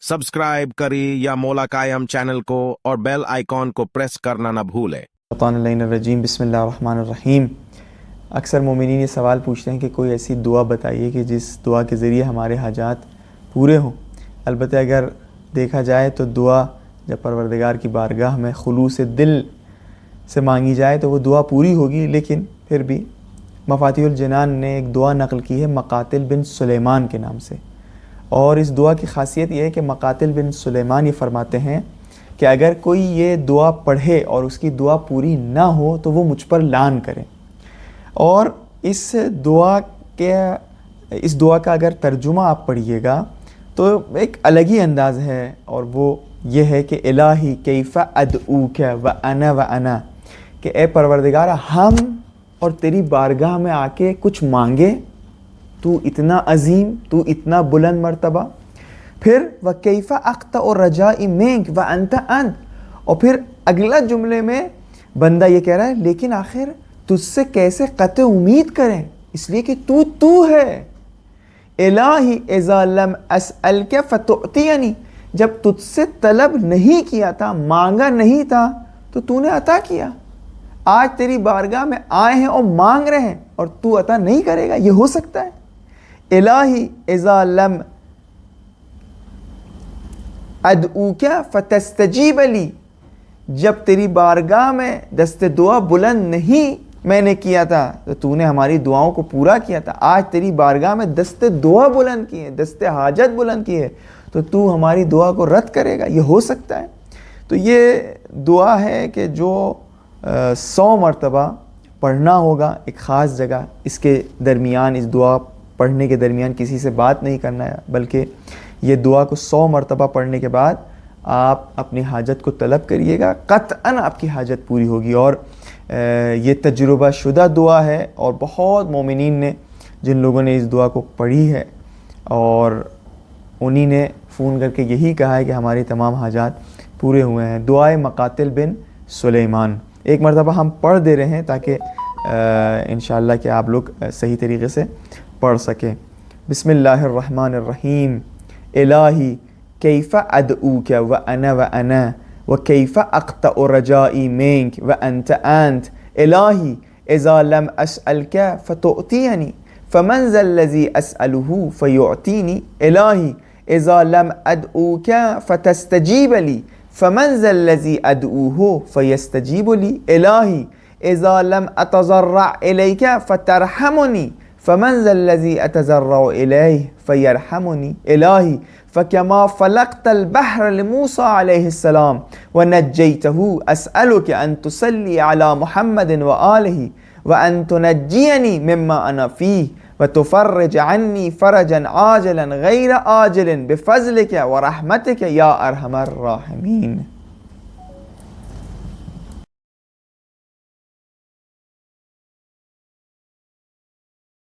Subscribe करें या मौला कायम चैनल को और बेल आइकॉन को प्रेस करना न भूलें। रजीम बिस्मिल्लाहिर्रहमानिर्रहीम। अक्सर मोमिनीन ये सवाल पूछते हैं कि कोई ऐसी दुआ बताइए कि जिस दुआ के ज़रिए हमारे हाजात पूरे हों। अलबत्ता अगर देखा जाए तो दुआ जब परवरदिगार की बारगाह में खुलूस दिल से मांगी जाए तो वो दुआ पूरी होगी, लेकिन फिर भी मफातिहुल जनान ने एक दुआ नक़ल की है मकातिल बिन सुलेमान के नाम से, और इस दुआ की ख़ासियत यह है कि मकातिल बिन सुलेमान ये फरमाते हैं कि अगर कोई ये दुआ पढ़े और उसकी दुआ पूरी ना हो तो वो मुझ पर लान करे। और इस दुआ का अगर तर्जुमा आप पढ़िएगा तो एक अलग ही अंदाज़ है, और वो ये है कि इलाही कैफ़ा अदऊका व अना कि ए परवरदिगार हम और तेरी बारगाह में आके कुछ मांगे, तू इतना अजीम, तू इतना बुलंद मर्तबा। फिर व कैफ़ा अख्ता और रजाई मिंक व अंता अंत, और फिर अगला जुमले में बंदा ये कह रहा है लेकिन आखिर तुझसे कैसे क़त्ए उम्मीद करें, इसलिए कि तू है। इलाही इज़ा लम अस्अलका फतुअतियनी, जब तुझसे तलब नहीं किया था, मांगा नहीं था, तो तूने अता किया। आज तेरी बारगाह में आए हैं और मांग रहे हैं और तू अता नहीं करेगा, ये हो सकता है? इलाही इज़ा लम अदऊका फतस्तजीब ली, जब तेरी बारगाह में दस्ते दुआ बुलंद नहीं मैंने किया था तो तूने हमारी दुआओं को पूरा किया था। आज तेरी बारगाह में दस्ते दुआ बुलंद किए, दस्ते हाजत बुलंद किए, तो तू हमारी दुआ को रद्द करेगा, ये हो सकता है? तो ये दुआ है कि जो 100 मरतबा पढ़ना होगा एक ख़ास जगह। इसके दरमियान, इस दुआ पढ़ने के दरमियान किसी से बात नहीं करना है, बल्कि ये दुआ को 100 मरतबा पढ़ने के बाद आप अपनी हाजत को तलब करिएगा, क़त्अन आपकी हाजत पूरी होगी। और ये तजुर्बा शुदा दुआ है, और बहुत मोमिनीन ने, जिन लोगों ने इस दुआ को पढ़ी है, और उन्हीं ने फ़ोन करके यही कहा है कि हमारी तमाम हाजात पूरे हुए हैं। दुआए मकातिल बिन सुलेमान एक मरतबा हम पढ़ दे रहे हैं ताकि इंशाअल्लाह कि आप लोग सही तरीके से पढ़ सकें। बिस्मिल्लाहिर्रहमानिर्रहीम। इलाही कैफ़ा अदऊका व अना व कैफ़ा अक़्ता रजाई मिंक व अंत इलाही इज़ा लम अस्अलका फतुअतियनी फमन ज़ल्लज़ी अस्अलुहु फ़युअतीनी इलाही इज़ा लम अदऊका फतस्तजीब ली फमन ज़ल्लज़ी अदऊहु फ़यस्तजीब ली इलाही इज़ा लम अतज़र्रा इलैका फ़तरहमुनी फमन ज़ल्लज़ी अतज़र्रा इलैहि फ़यरहमुनी इलाही फ़कमा फ़लक़्तल बहर लिमूसा अलैहिस्सलाम व नज्जैतहु अस्अलुका अन तुसल्ली अला मुहम्मदिन व आलिहि व अन तुनज्जियनी मिम्मा अना फ़ीह व तुफ़र्रिज अन्नी फ़रजन आजिलन गैर आजिलिन बिफ़ज़लिका व रहमतिका या अरहमर राहिमीन।